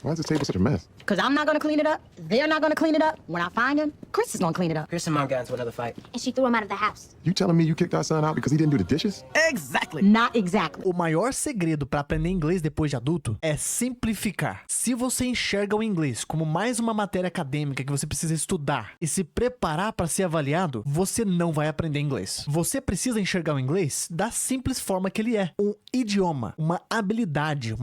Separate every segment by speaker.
Speaker 1: Why is this table such a mess?
Speaker 2: Because I'm not going to clean it up. They're not going to clean it up. When I find him, Chris is going to clean it up.
Speaker 3: Chris and Mom got into another fight.
Speaker 4: And she threw him out of the house.
Speaker 1: You telling me you kicked our son out because he didn't do the dishes?
Speaker 3: Exactly.
Speaker 2: Not exactly.
Speaker 5: O maior segredo para aprender inglês depois de adulto é simplificar. Se você enxerga o inglês como mais uma matéria acadêmica que você precisa estudar e se preparar para ser avaliado, você não vai aprender inglês. Você precisa enxergar o inglês da simples forma que ele é. Um idioma, uma habilidade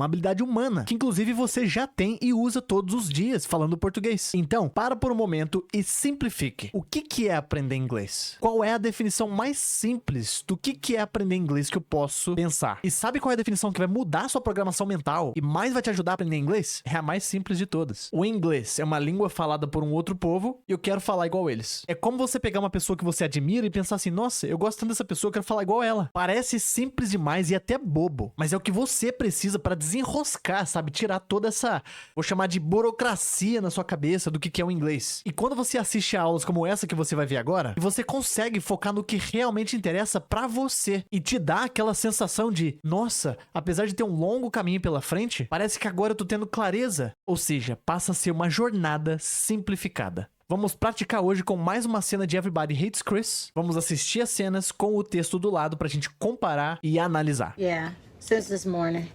Speaker 5: humana, que inclusive você já tem e usa todos os dias falando português. Então, para por um momento e simplifique. O que é aprender inglês? Qual é a definição mais simples do que é aprender inglês que eu posso pensar? E sabe qual é a definição que vai mudar a sua programação mental e mais vai te ajudar a aprender inglês? É a mais simples de todas. O inglês é uma língua falada por um outro povo e eu quero falar igual eles. É como você pegar uma pessoa que você admira e pensar assim, nossa, eu gosto tanto dessa pessoa, eu quero falar igual ela. Parece simples demais e até bobo, mas é o que você precisa para desenroscar, sabe? Tirar toda essa, vou chamar de burocracia na sua cabeça do que é o inglês. E quando você assiste a aulas como essa que você vai ver agora, você consegue focar no que realmente interessa pra você e te dá aquela sensação de, nossa, apesar de ter um longo caminho pela frente, parece que agora eu tô tendo clareza. Ou seja, passa a ser uma jornada simplificada. Vamos praticar hoje com mais uma cena de Everybody Hates Chris. Vamos assistir as cenas com o texto do lado pra gente comparar e analisar.
Speaker 2: Yeah, since this morning.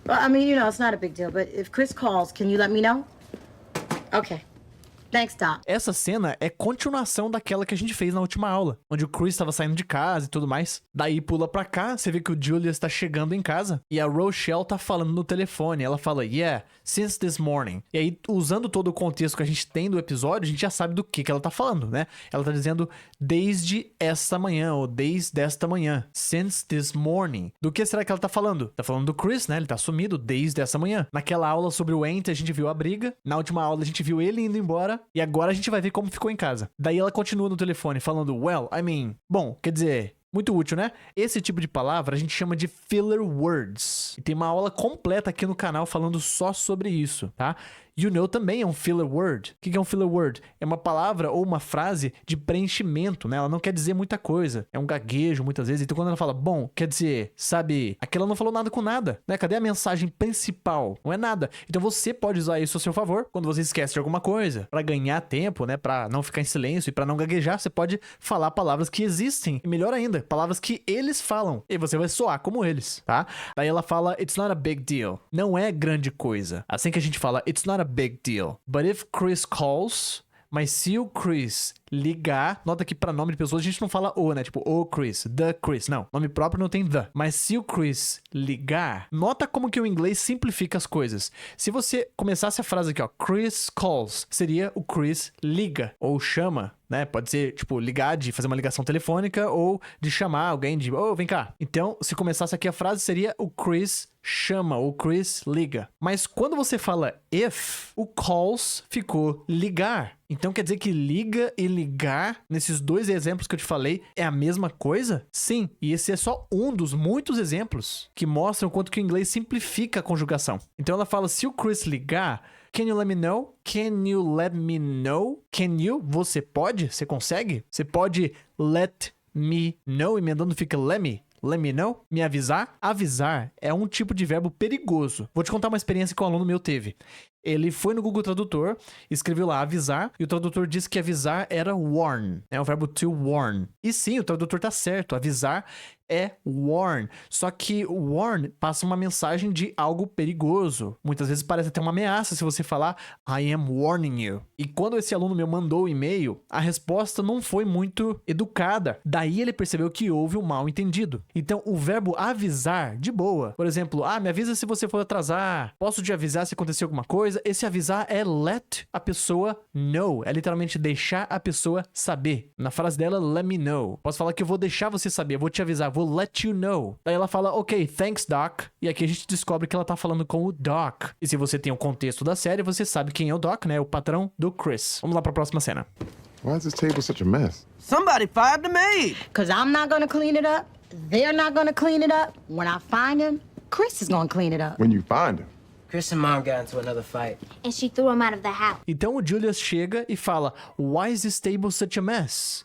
Speaker 2: Well, I mean, it's not a big deal, but if Chris calls, can you let me know? Okay. Thanks, Doc.
Speaker 5: Essa cena é continuação daquela que a gente fez na última aula, onde o Chris estava saindo de casa e tudo mais. Daí pula pra cá, você vê que o Julius tá chegando em casa e a Rochelle tá falando no telefone. Ela fala, yeah, since this morning. E aí, usando todo o contexto que a gente tem do episódio, a gente já sabe do que ela tá falando, né? Ela tá dizendo desde esta manhã, ou desde esta manhã. Since this morning. Do que será que ela tá falando? Tá falando do Chris, né? Ele tá sumido desde essa manhã. Naquela aula sobre o Ant, a gente viu a briga. Na última aula, a gente viu ele indo embora. E agora a gente vai ver como ficou em casa. Daí ela continua no telefone falando, well, I mean... Bom, quer dizer... Muito útil, né? Esse tipo de palavra a gente chama de filler words. E tem uma aula completa aqui no canal falando só sobre isso, tá? You know também é um filler word. O que é um filler word? É uma palavra ou uma frase de preenchimento, né? Ela não quer dizer muita coisa. É um gaguejo, muitas vezes. Então, quando ela fala, bom, quer dizer, sabe... Aqui ela não falou nada com nada, né? Cadê a mensagem principal? Não é nada. Então, você pode usar isso a seu favor. Quando você esquece de alguma coisa, pra ganhar tempo, né? Pra não ficar em silêncio e pra não gaguejar, você pode falar palavras que existem. E melhor ainda, palavras que eles falam. E você vai soar como eles, tá? Daí ela fala, it's not a big deal. Não é grande coisa. Assim que a gente fala, it's not a big deal. But if Chris calls... Mas se o Chris ligar, nota que para nome de pessoas a gente não fala o, né? Tipo, o Chris, the Chris. Não, nome próprio não tem the. Mas se o Chris ligar, nota como que o inglês simplifica as coisas. Se você começasse a frase aqui, ó, Chris calls, seria o Chris liga ou chama, né? Pode ser, tipo, ligar de fazer uma ligação telefônica ou de chamar alguém de, oh, vem cá. Então, se começasse aqui a frase, seria o Chris chama, ou Chris liga. Mas quando você fala if, o calls ficou ligar. Então quer dizer que liga e ligar, nesses dois exemplos que eu te falei, é a mesma coisa? Sim, e esse é só um dos muitos exemplos que mostram o quanto que o inglês simplifica a conjugação. Então ela fala, se o Chris ligar, can you let me know? Can you let me know? Can you? Você pode? Você consegue? Você pode let me know? Emendando fica let me know? Me avisar? Avisar é um tipo de verbo perigoso. Vou te contar uma experiência que um aluno meu teve. Ele foi no Google Tradutor, escreveu lá avisar, e o tradutor disse que avisar era warn, né? O verbo to warn. E sim, o tradutor tá certo, avisar é warn. Só que warn passa uma mensagem de algo perigoso. Muitas vezes parece até uma ameaça se você falar I am warning you. E quando esse aluno meu mandou o e-mail, a resposta não foi muito educada. Daí ele percebeu que houve um mal entendido. Então o verbo avisar, de boa. Por exemplo, me avisa se você for atrasar. Posso te avisar se acontecer alguma coisa? Esse avisar é let a pessoa know. É literalmente deixar a pessoa saber. Na frase dela, let me know. Posso falar que eu vou deixar você saber, eu vou te avisar, vou let you know. Daí ela fala, ok, thanks, Doc. E aqui a gente descobre que ela tá falando com o Doc. E se você tem o contexto da série, você sabe quem é o Doc, né? O patrão do Chris. Vamos lá pra próxima cena.
Speaker 1: Why is this table such a mess?
Speaker 3: Somebody fired the maid.
Speaker 2: Because I'm not going to clean it up. They're not going to clean it up. When I find him, Chris is going to clean it up.
Speaker 1: When you find him.
Speaker 3: Chris and Mom got into another fight.
Speaker 4: And she threw him out of the house.
Speaker 5: Então o Julius chega e fala, why is this table such a mess?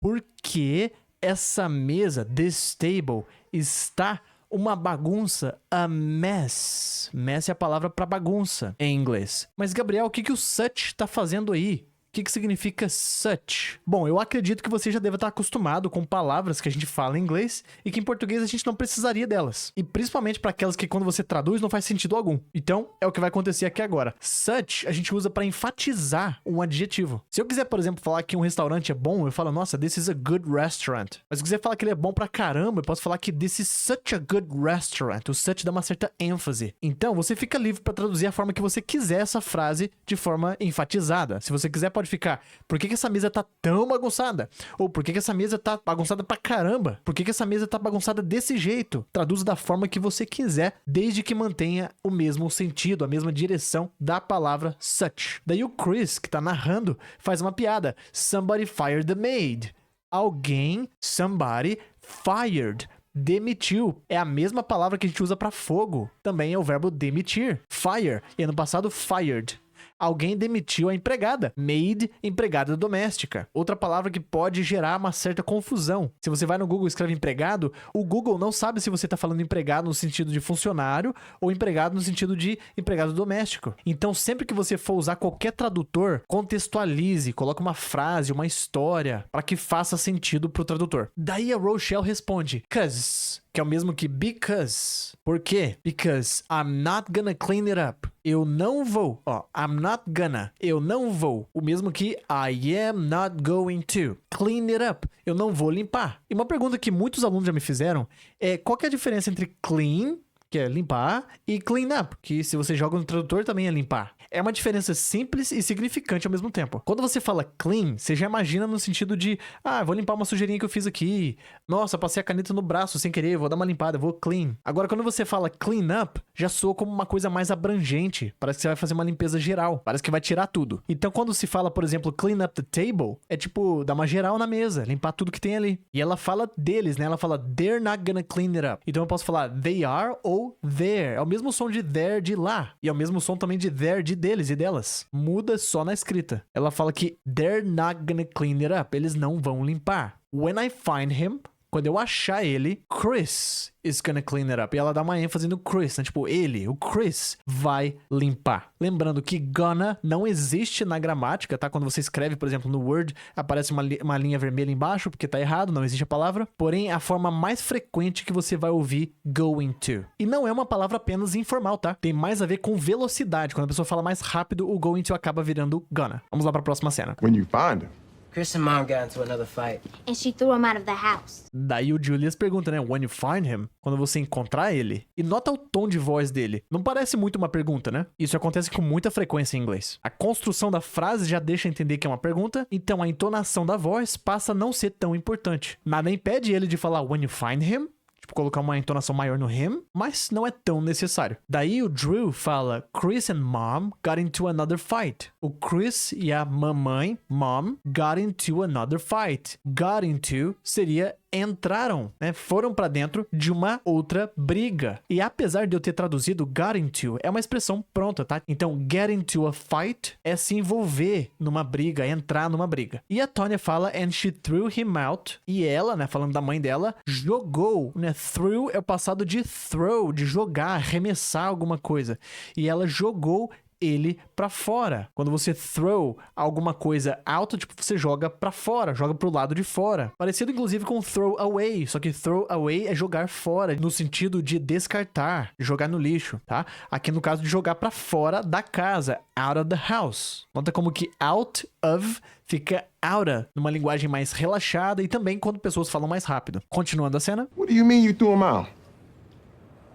Speaker 5: Por que essa mesa, this table, está uma bagunça, a mess. Mess é a palavra pra bagunça em inglês. Mas, Gabriel, o que o such tá fazendo aí? O que significa such? Bom, eu acredito que você já deve estar acostumado com palavras que a gente fala em inglês e que em português a gente não precisaria delas. E principalmente para aquelas que quando você traduz não faz sentido algum. Então, é o que vai acontecer aqui agora. Such a gente usa para enfatizar um adjetivo. Se eu quiser, por exemplo, falar que um restaurante é bom, eu falo, nossa, this is a good restaurant. Mas se eu quiser falar que ele é bom pra caramba, eu posso falar que this is such a good restaurant. O such dá uma certa ênfase. Então, você fica livre para traduzir a forma que você quiser essa frase de forma enfatizada. Se você quiser, pode ficar, por que essa mesa tá tão bagunçada? Ou por que essa mesa tá bagunçada pra caramba? Por que essa mesa tá bagunçada desse jeito? Traduza da forma que você quiser, desde que mantenha o mesmo sentido, a mesma direção da palavra such. Daí o Chris, que tá narrando, faz uma piada. Somebody fired the maid. Alguém, somebody, fired. Demitiu. É a mesma palavra que a gente usa pra fogo. Também é o verbo demitir. Fire. E no passado, fired. Alguém demitiu a empregada. Maid, empregada doméstica. Outra palavra que pode gerar uma certa confusão. Se você vai no Google e escreve empregado, o Google não sabe se você está falando empregado no sentido de funcionário ou empregado no sentido de empregado doméstico. Então, sempre que você for usar qualquer tradutor, contextualize, coloque uma frase, uma história, para que faça sentido pro tradutor. Daí a Rochelle responde, 'cause, que é o mesmo que because. Por quê? Because I'm not gonna clean it up. Eu não vou. Ó, I'm not gonna. Eu não vou. O mesmo que I am not going to. Clean it up. Eu não vou limpar. E uma pergunta que muitos alunos já me fizeram é qual que é a diferença entre clean, que é limpar, e clean up, que se você joga no tradutor também é limpar. É uma diferença simples e significante ao mesmo tempo. Quando você fala clean, você já imagina no sentido de, vou limpar uma sujeirinha que eu fiz aqui. Nossa, passei a caneta no braço sem querer, vou dar uma limpada, vou clean. Agora, quando você fala clean up, já soa como uma coisa mais abrangente. Parece que você vai fazer uma limpeza geral. Parece que vai tirar tudo. Então, quando se fala, por exemplo, clean up the table, é tipo, dar uma geral na mesa, limpar tudo que tem ali. E ela fala deles, né? Ela fala, they're not gonna clean it up. Então, eu posso falar they are ou there. É o mesmo som de there de lá. E é o mesmo som também de there de deles e delas. Muda só na escrita. Ela fala que they're not gonna clean it up. Eles não vão limpar. When I find him, quando eu achar ele, Chris is gonna clean it up. E ela dá uma ênfase no Chris, né? Tipo, ele, o Chris, vai limpar. Lembrando que gonna não existe na gramática, tá? Quando você escreve, por exemplo, no Word, aparece uma linha vermelha embaixo, porque tá errado, não existe a palavra. Porém, a forma mais frequente que você vai ouvir going to. E não é uma palavra apenas informal, tá? Tem mais a ver com velocidade. Quando a pessoa fala mais rápido, o going to acaba virando gonna. Vamos lá pra próxima cena.
Speaker 1: When you find him.
Speaker 3: Chris and Mom got into another fight.
Speaker 4: And she threw him out of the house.
Speaker 5: Daí o Julius pergunta, né? When you find him? Quando você encontrar ele. E nota o tom de voz dele. Não parece muito uma pergunta, né? Isso acontece com muita frequência em inglês. A construção da frase já deixa entender que é uma pergunta, então a entonação da voz passa a não ser tão importante. Nada impede ele de falar when you find him, tipo, colocar uma entonação maior no him, mas não é tão necessário. Daí o Drew fala, Chris and Mom got into another fight. O Chris e a mamãe, Mom, got into another fight. Got into seria entraram, né? Foram pra dentro de uma outra briga. E apesar de eu ter traduzido got into, é uma expressão pronta, tá? Então, get into a fight é se envolver numa briga, entrar numa briga. E a Tonya fala, and she threw him out. E ela, né, falando da mãe dela, jogou, né? Threw é o passado de throw, de jogar, arremessar alguma coisa. E ela jogou ele pra fora. Quando você throw alguma coisa out, tipo, você joga pra fora, joga pro lado de fora. Parecido, inclusive, com throw away, só que throw away é jogar fora, no sentido de descartar, jogar no lixo, tá? Aqui no caso de jogar pra fora da casa, out of the house. Nota como que out of fica outa, numa linguagem mais relaxada e também quando pessoas falam mais rápido. Continuando a cena.
Speaker 1: What do you mean you threw him out?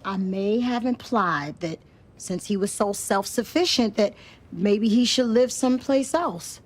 Speaker 2: I may have implied that since he was so self-sufficient that maybe he should live someplace else.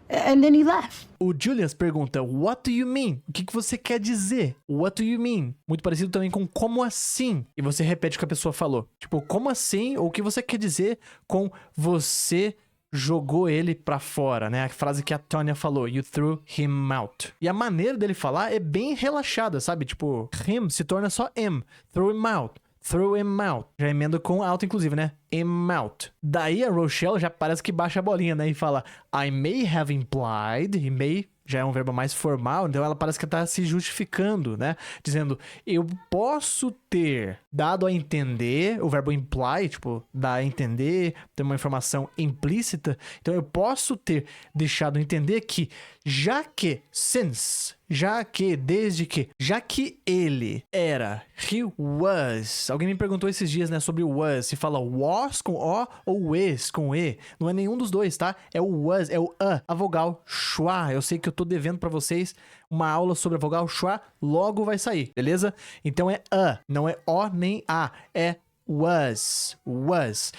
Speaker 2: And then he left.
Speaker 5: O Julius pergunta, what do you mean? O que você quer dizer? What do you mean? Muito parecido também com como assim? E você repete o que a pessoa falou. Tipo, como assim? Ou o que você quer dizer com você jogou ele pra fora, né? A frase que a Tonya falou, you threw him out. E a maneira dele falar é bem relaxada, sabe? Tipo, him se torna só him. Throw him out. Throw him out. Já emenda com out, inclusive, né? Him out. Daí a Rochelle já parece que baixa a bolinha, né? E fala, I may have implied, e may já é um verbo mais formal, então ela parece que tá se justificando, né? Dizendo, eu posso ter dado a entender, o verbo imply, tipo, dar a entender, ter uma informação implícita. Então eu posso ter deixado entender que, já que, since, já que, desde que, já que ele era, he was. Alguém me perguntou esses dias, né, sobre o was, se fala was com O ou is com E. Não é nenhum dos dois, tá? É o was, é o a vogal schwa. Eu sei que eu tô devendo pra vocês uma aula sobre a vogal schwa, logo vai sair, beleza? Então é a, não é O nem A, é was.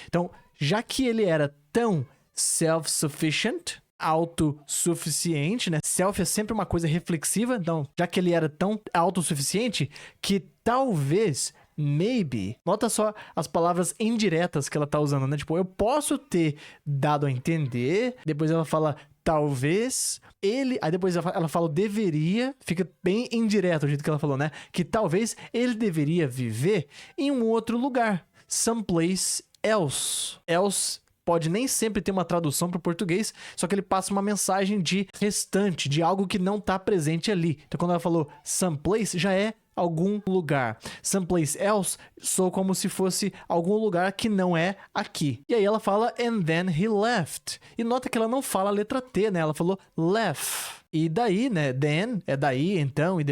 Speaker 5: Então, já que ele era tão self-sufficient, autossuficiente, né? Self é sempre uma coisa reflexiva, então, já que ele era tão autossuficiente que talvez, maybe, nota só as palavras indiretas que ela tá usando, né? Tipo, eu posso ter dado a entender, depois ela fala talvez, ele, aí depois ela fala deveria, fica bem indireto o jeito que ela falou, né? Que talvez ele deveria viver em um outro lugar, someplace else. Else pode nem sempre ter uma tradução para o português, só que ele passa uma mensagem de restante, de algo que não está presente ali. Então, quando ela falou someplace, já é algum lugar. Someplace else soa como se fosse algum lugar que não é aqui. E aí ela fala and then he left. E nota que ela não fala a letra T, né? Ela falou left. E daí, né? Then é daí, então, e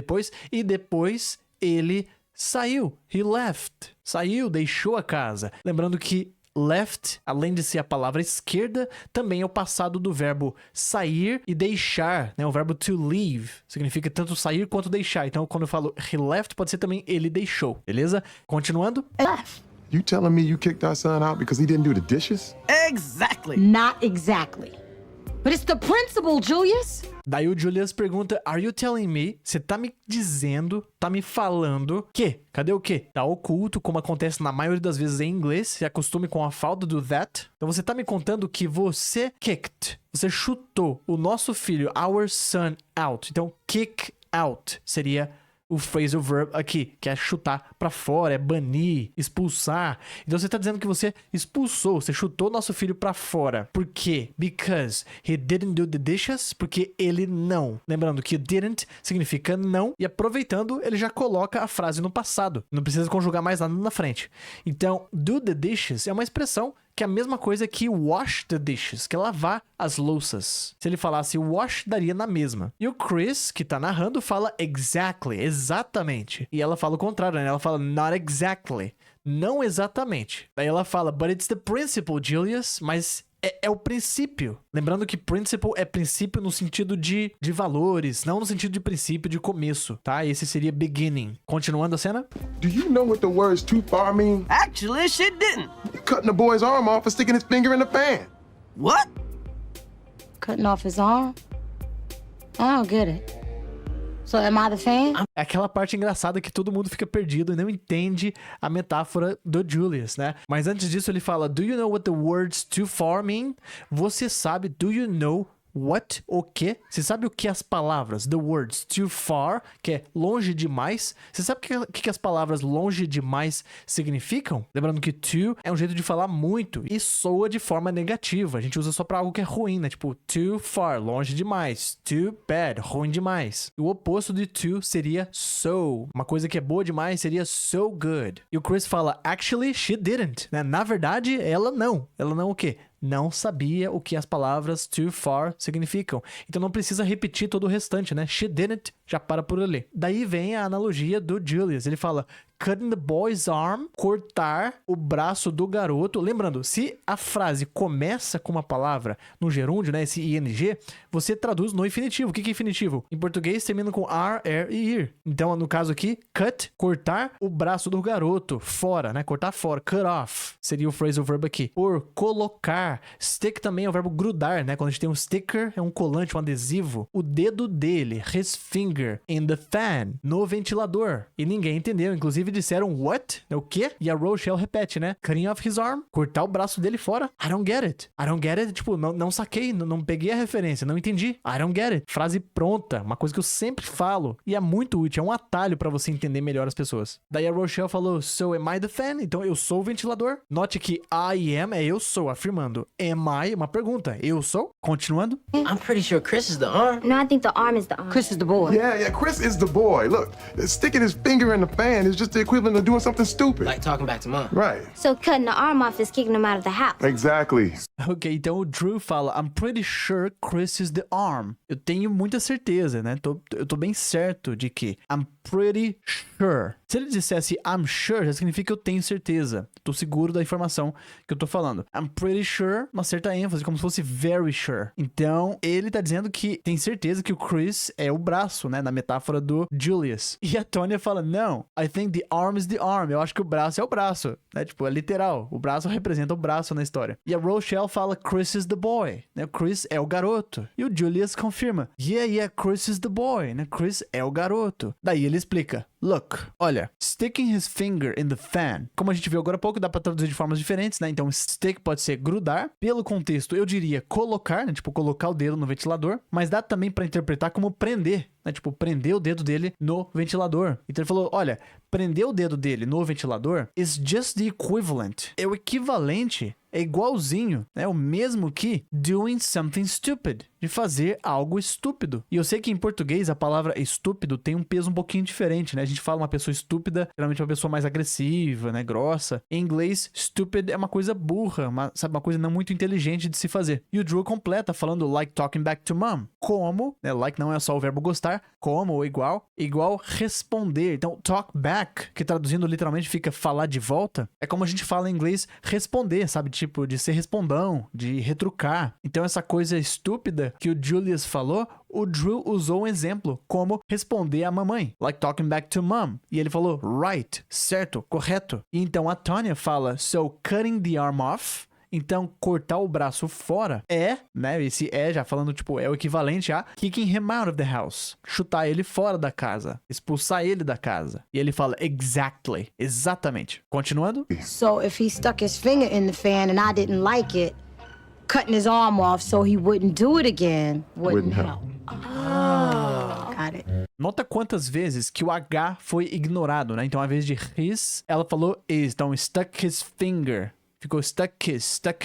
Speaker 5: depois ele saiu. He left. Saiu, deixou a casa. Lembrando que left, além de ser a palavra esquerda, também é o passado do verbo sair e deixar, né? O verbo to leave significa tanto sair quanto deixar. Então, quando eu falo he left, pode ser também ele deixou, beleza? Continuando.
Speaker 2: Left.
Speaker 1: You telling me you kicked our son out because he didn't do the dishes?
Speaker 3: Exactly.
Speaker 2: Not exactly. But it's the principle, Julius.
Speaker 5: Daí o Julius pergunta, are you telling me? Você tá me dizendo, tá me falando que? Cadê o que? Tá oculto, como acontece na maioria das vezes em inglês. Se acostume com a falta do that. Então você tá me contando que você kicked, você chutou o nosso filho, our son, out. Então kick out seria o phrasal verb aqui, que é chutar pra fora, é banir, expulsar. Então você tá dizendo que você expulsou, você chutou nosso filho pra fora. Por quê? Because he didn't do the dishes, porque ele não. Lembrando que didn't significa não, e aproveitando, ele já coloca a frase no passado. Não precisa conjugar mais nada na frente. Então, do the dishes é uma expressão que é a mesma coisa que wash the dishes, que é lavar as louças. Se ele falasse wash, daria na mesma. E o Chris, que tá narrando, fala exactly, exatamente. E ela fala o contrário, né? Ela fala not exactly, não exatamente. Daí ela fala, but it's the principle, Julius, mas é o princípio. Lembrando que principle é princípio no sentido de valores, não no sentido de princípio de começo, tá? Esse seria beginning. Continuando a cena.
Speaker 1: Do you know what the words too far mean?
Speaker 3: Actually, she didn't.
Speaker 1: You cutting the boy's arm off for sticking his finger in the pan.
Speaker 3: What?
Speaker 2: Cutting off his arm? I don't get it. So am I the fan?
Speaker 5: É aquela parte engraçada que todo mundo fica perdido e não entende a metáfora do Julius, né? Mas antes disso ele fala, do you know what the words too far mean? Você sabe, do you know what, o que? Você sabe o que as palavras, the words too far, que é longe demais? Você sabe o que as palavras longe demais significam? Lembrando que too é um jeito de falar muito e soa de forma negativa. A gente usa só pra algo que é ruim, né? Tipo, too far, longe demais. Too bad, ruim demais. O oposto de too seria so. Uma coisa que é boa demais seria so good. E o Chris fala, actually, she didn't. Né? Na verdade, ela não. Ela não o quê? Não sabia o que as palavras too far significam. Então não precisa repetir todo o restante, né? She didn't, já para por ali. Daí vem a analogia do Julius. Ele fala, cutting the boy's arm, cortar o braço do garoto. Lembrando, se a frase começa com uma palavra no gerúndio, né? Esse ing, você traduz no infinitivo. O que é infinitivo? Em português termina com are, er e ir. Então, no caso aqui, cut, cortar o braço do garoto, fora, né? Cortar fora, cut off, seria o phrasal verb aqui. Por colocar. Stick também é o verbo grudar, né? Quando a gente tem um sticker, é um colante, um adesivo. O dedo dele, his finger, in the fan, no ventilador. E ninguém entendeu, inclusive inclusive disseram what? O quê? E a Rochelle repete, né? Cutting off his arm. Cortar o braço dele fora. I don't get it. I don't get it. Tipo, não saquei, não peguei a referência, não entendi. I don't get it. Frase pronta. Uma coisa que eu sempre falo. E é muito útil. É um atalho pra você entender melhor as pessoas. Daí a Rochelle falou, so am I the fan? Então eu sou o ventilador. Note que I am é eu sou, afirmando. Am I? Uma pergunta. Eu sou? Continuando.
Speaker 6: I'm pretty sure Chris is the arm.
Speaker 4: No, I think the arm is the arm.
Speaker 2: Chris is the boy.
Speaker 1: Yeah, Chris is the boy. Look, sticking his finger in the fan is just the equivalent of doing something stupid.
Speaker 6: Like talking back to mom.
Speaker 1: Right.
Speaker 4: So cutting the arm off is kicking him out of the house.
Speaker 1: Exactly.
Speaker 5: Ok, então o Drew fala, I'm pretty sure Chris is the arm. Eu tenho muita certeza, né? Eu tô bem certo de que I'm pretty sure. Se ele dissesse I'm sure, já significa que eu tenho certeza. Tô seguro da informação que eu tô falando. I'm pretty sure, uma certa ênfase, como se fosse very sure. Então, ele tá dizendo que tem certeza que o Chris é o braço, né? Na metáfora do Julius. E a Tonya fala, não, I think the arm is the arm. Eu acho que o braço é o braço, né? Tipo, é literal. O braço representa o braço na história. E a Rochelle fala, Chris is the boy, né? O Chris é o garoto. E o Julius confirma, yeah, Chris is the boy, né? Chris é o garoto. Daí ele explica, look, olha, sticking his finger in the fan. Como a gente viu agora há pouco, dá pra traduzir de formas diferentes, né? Então, stick pode ser grudar. Pelo contexto, eu diria colocar, né? Tipo, colocar o dedo no ventilador. Mas dá também pra interpretar como prender, né? Tipo, prender o dedo dele no ventilador. Então ele falou, olha, prender o dedo dele no ventilador is just the equivalent. É o equivalente, é igualzinho, né? O mesmo que doing something stupid, de fazer algo estúpido. E eu sei que em português a palavra estúpido tem um peso um pouquinho diferente, né? A gente fala uma pessoa estúpida, geralmente é uma pessoa mais agressiva, né? Grossa. Em inglês, stupid é uma coisa burra, sabe? Uma coisa não muito inteligente de se fazer. E o Drew completa falando like talking back to mom. Como, né? Like não é só o verbo gostar, como ou igual responder. Então, talk back, que traduzindo literalmente fica falar de volta, é como a gente fala em inglês responder, sabe? Tipo, de ser respondão, de retrucar. Então, essa coisa estúpida que o Julius falou, o Drew usou um exemplo, como responder à mamãe, like talking back to mom. E ele falou, right, certo, correto. E então a Tonya fala, so cutting the arm off. Então, cortar o braço fora é, né? Esse é, já falando, tipo, é o equivalente a kicking him out of the house. Chutar ele fora da casa. Expulsar ele da casa. E ele fala, exactly. Exatamente. Continuando.
Speaker 2: So if he stuck his finger in the fan and I didn't like it, cutting his arm off so he wouldn't do it again wouldn't help. Oh, got it.
Speaker 5: Nota quantas vezes que o H foi ignorado, né? Então, ao invés de his, ela falou is. Então, stuck his finger. Ficou stuck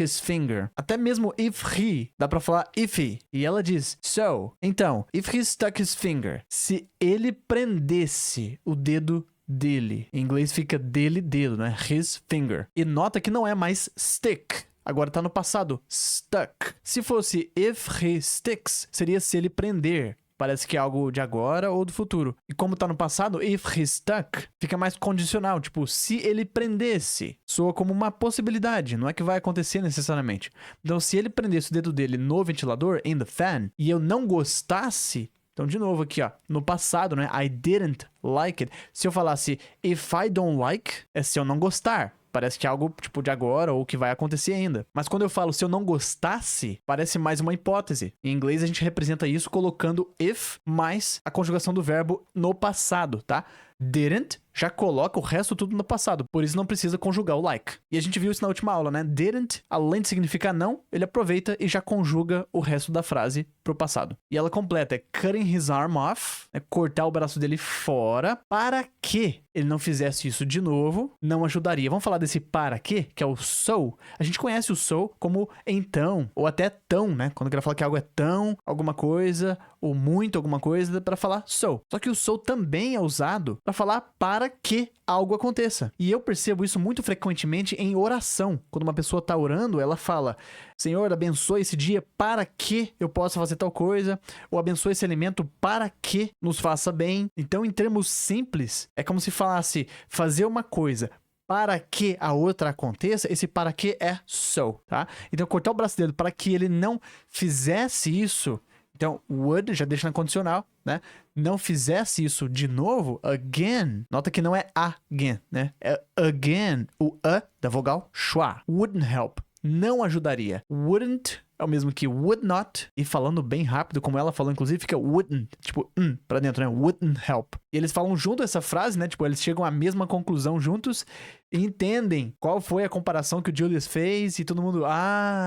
Speaker 5: his finger. Até mesmo if he, dá pra falar if he. E ela diz, so. Então, if he stuck his finger. Se ele prendesse o dedo dele. Em inglês fica dele, dedo, né? His finger. E nota que não é mais stick. Agora tá no passado. Stuck. Se fosse if he sticks, seria se ele prender. Parece que é algo de agora ou do futuro. E como tá no passado, if he stuck, fica mais condicional. Tipo, se ele prendesse. Soa como uma possibilidade, não é que vai acontecer necessariamente. Então, se ele prendesse o dedo dele no ventilador, in the fan, e eu não gostasse... Então, de novo aqui, ó, no passado, né? I didn't like it. Se eu falasse if I don't like, é se eu não gostar. Parece que é algo, tipo, de agora ou que vai acontecer ainda. Mas quando eu falo se eu não gostasse, parece mais uma hipótese. Em inglês, a gente representa isso colocando if mais a conjugação do verbo no passado, tá? Didn't já coloca o resto tudo no passado. Por isso não precisa conjugar o like. E a gente viu isso na última aula, né? Didn't, além de significar não, ele aproveita e já conjuga o resto da frase pro passado. E ela completa, é cutting his arm off, é cortar o braço dele fora, para que ele não fizesse isso de novo, não ajudaria. Vamos falar desse para que é o so. A gente conhece o so como então, ou até tão, né? Quando eu quero falar que algo é tão, alguma coisa, ou muito alguma coisa, para falar so. Só que o so também é usado para falar para que algo aconteça. E eu percebo isso muito frequentemente em oração. Quando uma pessoa está orando, ela fala, Senhor, abençoe esse dia para que eu possa fazer tal coisa, ou abençoe esse alimento para que nos faça bem. Então, em termos simples, é como se falasse fazer uma coisa para que a outra aconteça, esse para que é so, tá? Então, cortar o braço dele para que ele não fizesse isso. Então, would, já deixa na condicional, né? Não fizesse isso de novo, again. Nota que não é again, né? É again. O a da vogal schwa. Wouldn't help. Não ajudaria. Wouldn't é o mesmo que would not. E falando bem rápido, como ela falou, inclusive, fica wouldn't. Tipo, pra dentro, né? Wouldn't help. E eles falam junto essa frase, né? Tipo, eles chegam à mesma conclusão juntos e entendem qual foi a comparação que o Julius fez. E todo mundo,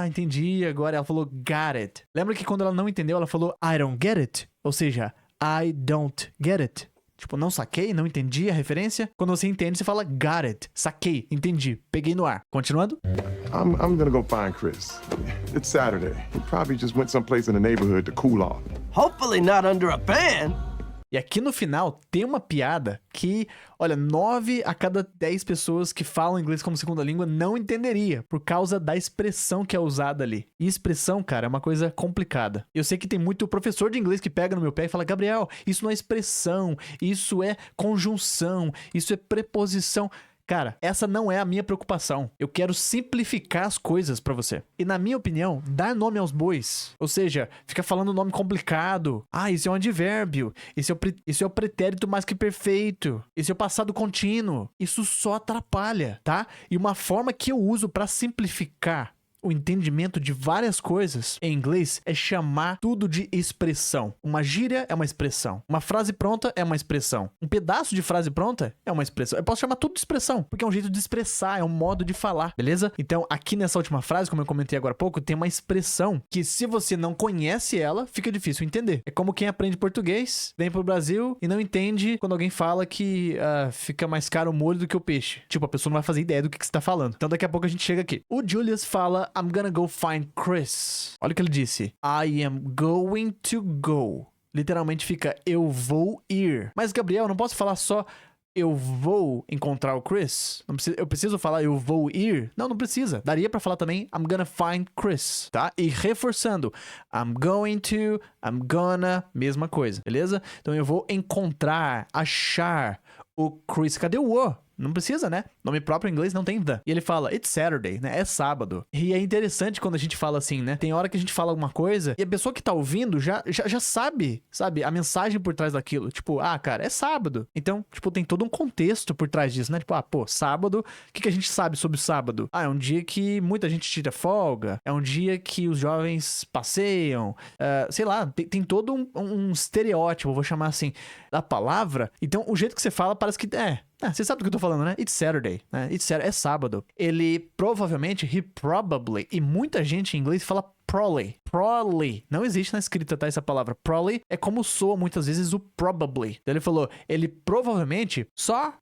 Speaker 5: entendi. Agora ela falou, got it. Lembra que quando ela não entendeu, ela falou, I don't get it. Ou seja, I don't get it. Tipo, não saquei, não entendi a referência. Quando você entende, você fala got it. Saquei, entendi, peguei no ar. Continuando.
Speaker 1: I'm gonna go find Chris. It's Saturday. He probably just went someplace in the neighborhood to cool off.
Speaker 3: Hopefully not under a ban.
Speaker 5: E aqui no final tem uma piada que, olha, 9 a cada 10 pessoas que falam inglês como segunda língua não entenderia, por causa da expressão que é usada ali. E expressão, cara, é uma coisa complicada. Eu sei que tem muito professor de inglês que pega no meu pé e fala, Gabriel, isso não é expressão, isso é conjunção, isso é preposição. Cara, essa não é a minha preocupação. Eu quero simplificar as coisas pra você. E na minha opinião, dar nome aos bois, ou seja, fica falando nome complicado. Isso é um advérbio. Isso é o pretérito mais que perfeito. Isso é o passado contínuo. Isso só atrapalha, tá? E uma forma que eu uso pra simplificar o entendimento de várias coisas em inglês é chamar tudo de expressão. Uma gíria é uma expressão. Uma frase pronta é uma expressão. Um pedaço de frase pronta é uma expressão. Eu posso chamar tudo de expressão, porque é um jeito de expressar, é um modo de falar, beleza? Então, aqui nessa última frase, como eu comentei agora há pouco, tem uma expressão que se você não conhece ela, fica difícil entender. É como quem aprende português, vem pro Brasil e não entende quando alguém fala que fica mais caro o molho do que o peixe. Tipo, a pessoa não vai fazer ideia do que você tá falando. Então, daqui a pouco a gente chega aqui. O Julius fala I'm gonna go find Chris. Olha o que ele disse. I am going to go. Literalmente fica eu vou ir. Mas, Gabriel, eu não posso falar só eu vou encontrar o Chris? Eu preciso falar eu vou ir? Não precisa. Daria pra falar também I'm gonna find Chris, tá? E reforçando. I'm going to, I'm gonna, mesma coisa, beleza? Então eu vou encontrar, achar o Chris. Cadê o o? Não precisa, né? Nome próprio em inglês não tem the. E ele fala, it's Saturday, né? É sábado. E é interessante quando a gente fala assim, né? Tem hora que a gente fala alguma coisa e a pessoa que tá ouvindo já sabe, a mensagem por trás daquilo. Tipo, cara, é sábado. Então, tipo, tem todo um contexto por trás disso, né? Tipo, sábado. O que a gente sabe sobre o sábado? É um dia que muita gente tira folga. É um dia que os jovens passeiam. Sei lá, tem todo um estereótipo, vou chamar assim, da palavra. Então, o jeito que você fala parece que você sabe do que eu tô falando, né? It's Saturday, né? It's Saturday, é sábado. Ele provavelmente, he probably, e muita gente em inglês fala probably. Probably. Não existe na escrita, tá? Essa palavra. Probably é como soa muitas vezes o probably. Ele falou, ele provavelmente só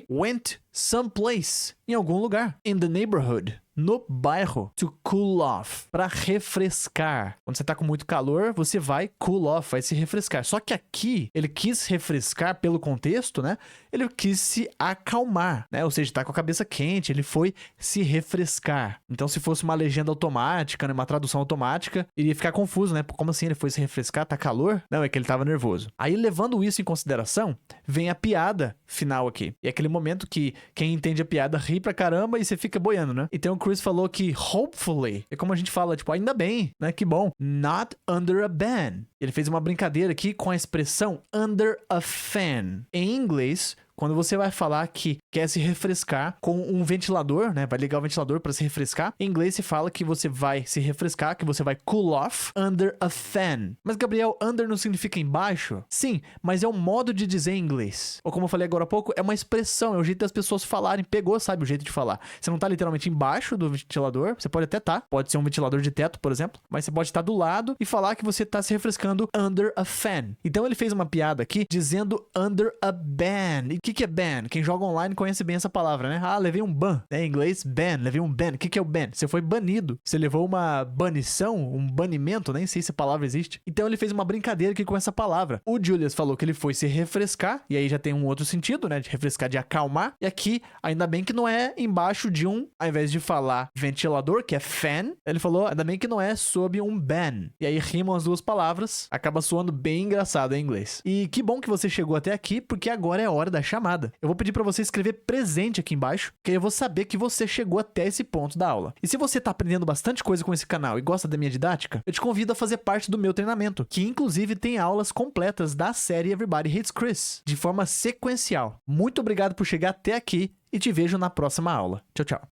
Speaker 5: went someplace, em algum lugar. In the neighborhood. No bairro, to cool off, para refrescar. Quando você tá com muito calor, você vai cool off, vai se refrescar. Só que aqui, ele quis refrescar pelo contexto, né? Ele quis se acalmar, né? Ou seja, tá com a cabeça quente, ele foi se refrescar. Então, se fosse uma legenda automática, né? Uma tradução automática, iria ficar confuso, né? Como assim ele foi se refrescar? Tá calor? Não, é que ele tava nervoso. Aí, levando isso em consideração, vem a piada final aqui. E é aquele momento que quem entende a piada ri pra caramba e você fica boiando, né? Então, o Chris falou que hopefully, é como a gente fala, tipo, ainda bem, né? Que bom. Not under a ban. Ele fez uma brincadeira aqui com a expressão under a fan. Em inglês, quando você vai falar que quer se refrescar com um ventilador, né? Vai ligar o ventilador para se refrescar. Em inglês se fala que você vai se refrescar, que você vai cool off under a fan. Mas, Gabriel, under não significa embaixo? Sim, mas é um modo de dizer em inglês. Ou como eu falei agora há pouco, é uma expressão, é o jeito das pessoas falarem. Pegou, sabe, o jeito de falar. Você não tá literalmente embaixo do ventilador, você pode até tá. Pode ser um ventilador de teto, por exemplo. Mas você pode estar do lado e falar que você tá se refrescando under a fan. Então ele fez uma piada aqui dizendo under a ban. E o que é ban? Quem joga online conhece bem essa palavra, né? Levei um ban. Em inglês, ban. Levei um ban. O que é o ban? Você foi banido. Você levou uma banição, um banimento, nem sei se a palavra existe. Então ele fez uma brincadeira aqui com essa palavra. O Julius falou que ele foi se refrescar, e aí já tem um outro sentido, né? De refrescar, de acalmar. E aqui, ainda bem que não é embaixo de um, ao invés de falar ventilador, que é fan, ele falou, ainda bem que não é sob um ban. E aí rimam as duas palavras, acaba soando bem engraçado em inglês. E que bom que você chegou até aqui, porque agora é a hora da chamada. Eu vou pedir pra você escrever presente aqui embaixo, que aí eu vou saber que você chegou até esse ponto da aula. E se você tá aprendendo bastante coisa com esse canal e gosta da minha didática, eu te convido a fazer parte do meu treinamento, que inclusive tem aulas completas da série Everybody Hates Chris, de forma sequencial. Muito obrigado por chegar até aqui e te vejo na próxima aula. Tchau, tchau.